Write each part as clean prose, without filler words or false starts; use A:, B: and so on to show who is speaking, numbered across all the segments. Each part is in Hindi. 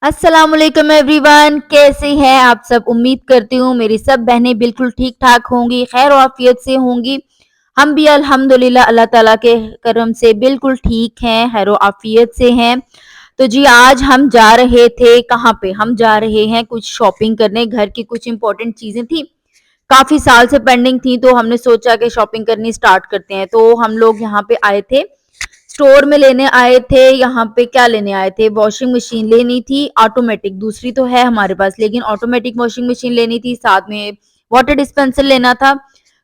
A: अस्सलामुअलैकुम एवरीवन, कैसे हैं आप सब। उम्मीद करती हूँ मेरी सब बहनें बिल्कुल ठीक ठाक होंगी, खैर आफियत से होंगी। हम भी अल्हम्दुलिल्लाह अल्लाह ताला के करम से बिल्कुल ठीक हैं, खैर आफियत से हैं। तो जी आज हम जा रहे थे, कहाँ पे हम जा रहे हैं, कुछ शॉपिंग करने। घर की कुछ इंपॉर्टेंट चीजें थी, काफी साल से पेंडिंग थी, तो हमने सोचा कि शॉपिंग करनी स्टार्ट करते हैं। तो हम लोग यहाँ पे आए थे, स्टोर में लेने आए थे। यहाँ पे क्या लेने आए थे, वॉशिंग मशीन लेनी थी ऑटोमेटिक, दूसरी तो है हमारे पास लेकिन ऑटोमेटिक वॉशिंग मशीन लेनी थी, साथ में वाटर डिस्पेंसर लेना था।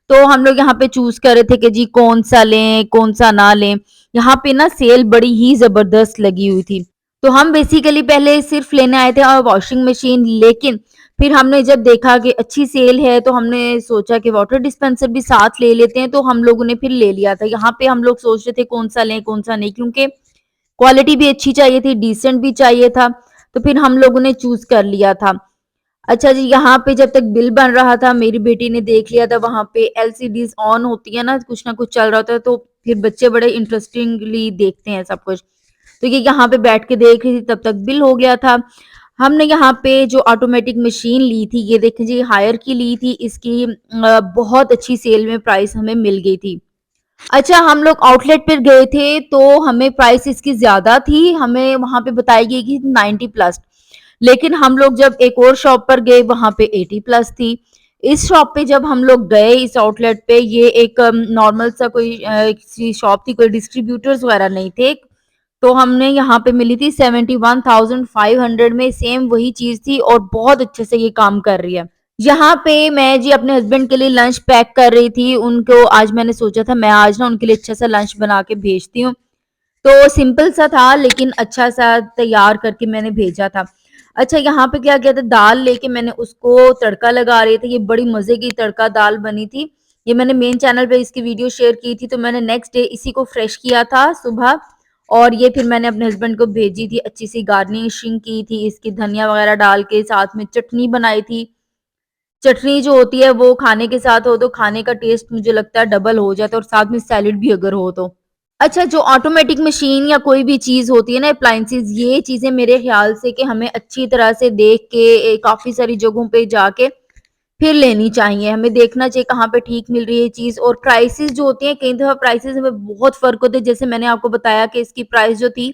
A: तो हम लोग यहाँ पे चूज कर रहे थे कि जी कौन सा लें कौन सा ना लें। यहाँ पे ना सेल बड़ी ही जबरदस्त लगी हुई थी। तो हम बेसिकली पहले सिर्फ लेने आए थे वॉशिंग मशीन, लेकिन फिर हमने जब देखा कि अच्छी सेल है तो हमने सोचा कि वाटर डिस्पेंसर भी साथ ले लेते हैं, तो हम लोगों ने फिर ले लिया था। यहाँ पे हम लोग सोच रहे थे कौन सा लें कौन सा नहीं, क्योंकि क्वालिटी भी अच्छी चाहिए थी, डिसेंट भी चाहिए था। तो फिर हम लोगों ने चूज कर लिया था। अच्छा जी, यहाँ पे जब तक बिल बन रहा था मेरी बेटी ने देख लिया था, वहां पे एलसीडीज ऑन होती है ना कुछ चल रहा होता है, तो फिर बच्चे बड़े इंटरेस्टिंगली देखते हैं सब कुछ। तो ये यहाँ पे बैठ के देख रही थी, तब तक बिल हो गया था। हमने यहाँ पे जो ऑटोमेटिक मशीन ली थी, ये देखें जी, हायर की ली थी। इसकी बहुत अच्छी सेल में प्राइस हमें मिल गई थी। अच्छा, हम लोग आउटलेट पर गए थे तो हमें प्राइस इसकी ज्यादा थी, हमें वहां पे बताई गई कि 90+। लेकिन हम लोग जब एक और शॉप पर गए वहां पे 80+ थी। इस शॉप पे जब हम लोग गए, इस आउटलेट पे, ये एक नॉर्मल सा कोई शॉप थी, कोई डिस्ट्रीब्यूटर्स वगैरह नहीं थे। तो हमने यहाँ पे मिली थी 71,500 में, सेम वही चीज थी और बहुत अच्छे से ये काम कर रही है। यहाँ पे मैं जी अपने हस्बैंड के लिए लंच पैक कर रही थी उनको। आज मैंने सोचा था मैं आज ना उनके लिए अच्छा सा लंच बना के भेजती हूँ। तो सिंपल सा था लेकिन अच्छा सा तैयार करके मैंने भेजा था। अच्छा, यहाँ पे क्या किया था, दाल लेके मैंने उसको तड़का लगा रही थी। ये बड़ी मजे की तड़का दाल बनी थी। ये मैंने मेन चैनल पे इसकी वीडियो शेयर की थी, तो मैंने नेक्स्ट डे इसी को फ्रेश किया था सुबह। और ये फिर मैंने अपने हस्बैंड को भेजी थी, अच्छी सी गार्निशिंग की थी इसकी, धनिया वगैरह डाल के, साथ में चटनी बनाई थी। चटनी जो होती है वो खाने के साथ हो तो खाने का टेस्ट मुझे लगता है डबल हो जाता है, और साथ में सैलेड भी अगर हो तो। अच्छा, जो ऑटोमेटिक मशीन या कोई भी चीज होती है ना, अप्लायंसेस, ये चीजें मेरे ख्याल से कि हमें अच्छी तरह से देख के काफी सारी जगहों पे जाके फिर लेनी चाहिए। हमें देखना चाहिए कहाँ पे ठीक मिल रही है चीज। और प्राइसेस जो होती हैं, कई दफा प्राइसेस में बहुत फर्क होते हैं। जैसे मैंने आपको बताया कि इसकी प्राइस जो थी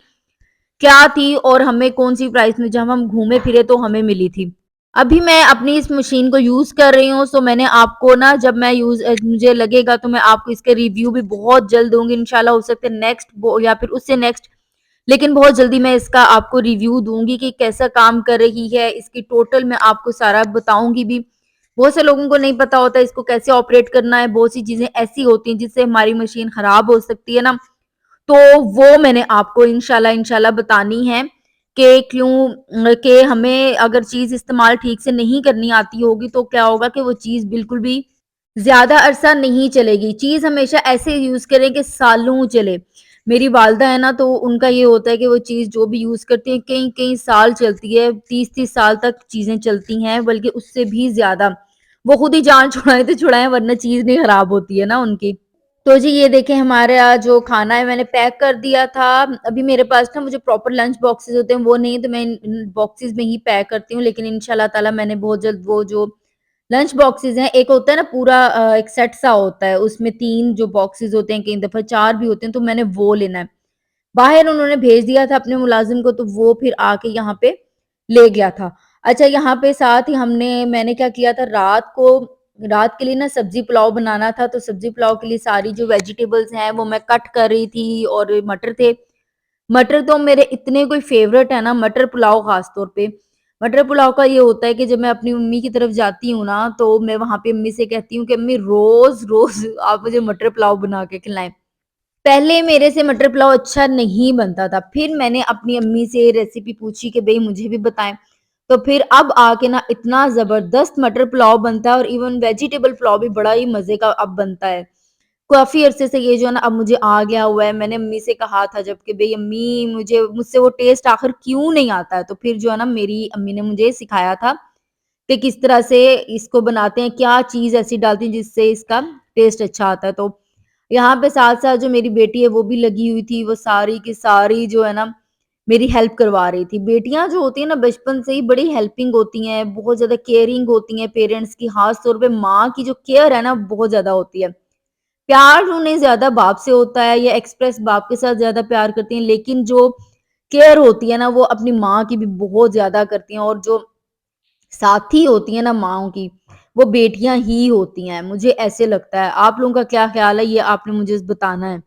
A: क्या थी, और हमें कौन सी प्राइस में जब हम घूमे फिरे तो हमें मिली थी। अभी मैं अपनी इस मशीन को यूज कर रही हूँ, सो मैंने आपको ना, जब मैं मुझे लगेगा तो मैं आपको इसके रिव्यू भी बहुत जल्द दूंगी इंशाल्लाह। हो सकता है नेक्स्ट या फिर उससे नेक्स्ट, लेकिन बहुत जल्दी मैं इसका आपको रिव्यू दूंगी कि कैसा काम कर रही है। इसकी टोटल मैं आपको सारा बताऊंगी भी। बहुत से लोगों को नहीं पता होता इसको कैसे ऑपरेट करना है, बहुत सी चीजें ऐसी होती हैं जिससे हमारी मशीन खराब हो सकती है ना। तो वो मैंने आपको इंशाल्लाह इंशाल्लाह बतानी है कि क्यों, कि हमें अगर चीज इस्तेमाल ठीक से नहीं करनी आती होगी तो क्या होगा कि वो चीज बिल्कुल भी ज्यादा अरसा नहीं चलेगी। चीज हमेशा ऐसे यूज करें कि सालों चले। मेरी वालदा है ना, तो उनका ये होता है कि वो चीज जो भी यूज करती है कई कई साल चलती है, 30-30 साल तक चीजें चलती हैं, बल्कि उससे भी ज्यादा। वो खुद ही जान छुड़ाए तो छुड़ाए, वरना चीज नहीं खराब होती है ना उनकी। तो जी ये देखें, हमारा जो खाना है मैंने पैक कर दिया था। अभी मेरे पास ना, मुझे प्रॉपर लंच बॉक्सेस होते हैं वो नहीं, तो मैं इन बॉक्सेस में ही पैक करती हूँ। लेकिन इंशाल्लाह ताला मैंने बहुत जल्द वो जो लंच बॉक्सेस हैं, एक होता है ना पूरा एक सेट सा होता है, उसमें 3 जो बॉक्सेस होते हैं, कई दफ़ा 4 भी होते हैं, तो मैंने वो लेना है। बाहर उन्होंने भेज दिया था अपने मुलाजिम को, तो वो फिर आके यहाँ पे ले गया था। अच्छा, यहाँ पे साथ ही मैंने क्या किया था, रात के लिए ना सब्जी पुलाव बनाना था, तो सब्जी पुलाव के लिए सारी जो वेजिटेबल्स हैं वो मैं कट कर रही थी, और मटर थे। मटर तो मेरे इतने कोई फेवरेट है ना, मटर पुलाव खास तौर पे। मटर पुलाव का ये होता है कि जब मैं अपनी मम्मी की तरफ जाती हूँ ना, तो मैं वहां पे अम्मी से कहती हूँ कि अम्मी रोज रोज आप मुझे मटर पुलाव बना के खिलाएं। पहले मेरे से मटर पुलाव अच्छा नहीं बनता था, फिर मैंने अपनी अम्मी से रेसिपी पूछी कि भई मुझे भी बताएँ। तो फिर अब आके ना इतना ज़बरदस्त मटर पुलाव बनता है, और इवन वेजिटेबल पुलाव भी बड़ा ही मज़े का अब बनता है। काफ़ी अरसे से ये जो है ना अब मुझे आ गया हुआ है। मैंने अम्मी से कहा था जब कि भई अम्मी, मुझसे वो टेस्ट आखिर क्यों नहीं आता है? तो फिर जो है ना मेरी अम्मी ने मुझे सिखाया था कि किस तरह से इसको बनाते हैं, क्या चीज़ ऐसी डालती हैं जिससे इसका टेस्ट अच्छा आता है। तो यहाँ पे साथ-साथ जो मेरी बेटी है वो भी लगी हुई थी, वो सारी की सारी जो है ना मेरी हेल्प करवा रही थी। बेटियाँ जो होती हैं ना बचपन से ही बड़ी हेल्पिंग होती हैं, बहुत ज़्यादा केयरिंग होती हैं पेरेंट्स की, ख़ास तौर पे माँ की जो केयर है ना बहुत ज़्यादा होती है। प्यार उन्हें ज़्यादा बाप से होता है या एक्सप्रेस बाप के साथ ज़्यादा प्यार करती हैं, लेकिन जो केयर होती है ना वो अपनी माँ की भी बहुत ज़्यादा करती हैं और जो साथी होती हैं ना माँओं की, वो बेटियाँ ही होती हैं, मुझे ऐसे लगता है। आप लोगों का क्या ख़्याल है ये आपने मुझे बताना है।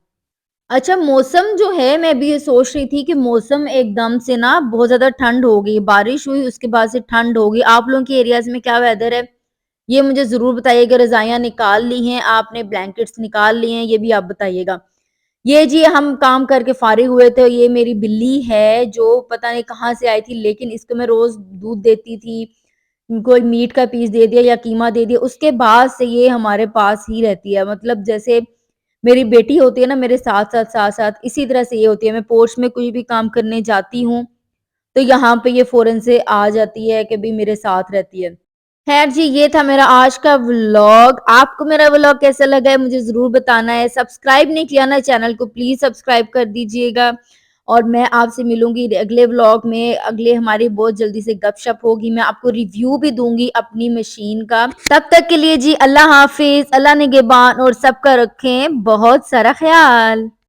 A: अच्छा मौसम जो है मैं अभी ये सोच रही थी कि मौसम एकदम से ना बहुत ज़्यादा ठंड हो गई, बारिश हुई उसके बाद से ठंड हो गई। आप लोगों के एरियाज़ में क्या वेदर है? ये मुझे ज़रूर बताइएगा। रज़ाइयाँ निकाल ली हैं आपने, ब्लैंकेट्स निकाल लिए हैं, ये भी आप बताइएगा। ये जी हम काम करके फ़ारिग हुए थे, ये मेरी बिल्ली है जो पता नहीं कहाँ से आई थी लेकिन इसको मैं रोज़ दूध देती थी, कोई मीट का पीस दे दिया या कीमा दे दिया, उसके बाद से ये हमारे पास ही रहती है। मतलब जैसे मेरी बेटी होती है ना मेरे साथ-साथ, साथ-साथ इसी तरह से ये होती है। मैं पोर्च में कोई भी काम करने जाती हूँ, तो यहाँ पे ये फ़ौरन से आ जाती है कि भई मेरे साथ रहती है। ख़ैर जी, ये था मेरा आज का व्लॉग। आपको मेरा व्लॉग कैसा लगा है मुझे ज़रूर बताना है। सब्सक्राइब नहीं किया ना चैनल को प्लीज़ सब्सक्राइब कर दीजिएगा और मैं आपसे मिलूँगी अगले व्लॉग में। अगले हमारी बहुत जल्दी से गपशप होगी। मैं आपको रिव्यू भी दूँगी अपनी मशीन का। तब तक के लिए जी अल्लाह हाफ़िज़, अल्लाह निगहबान और सबका रखें बहुत सारा ख़्याल।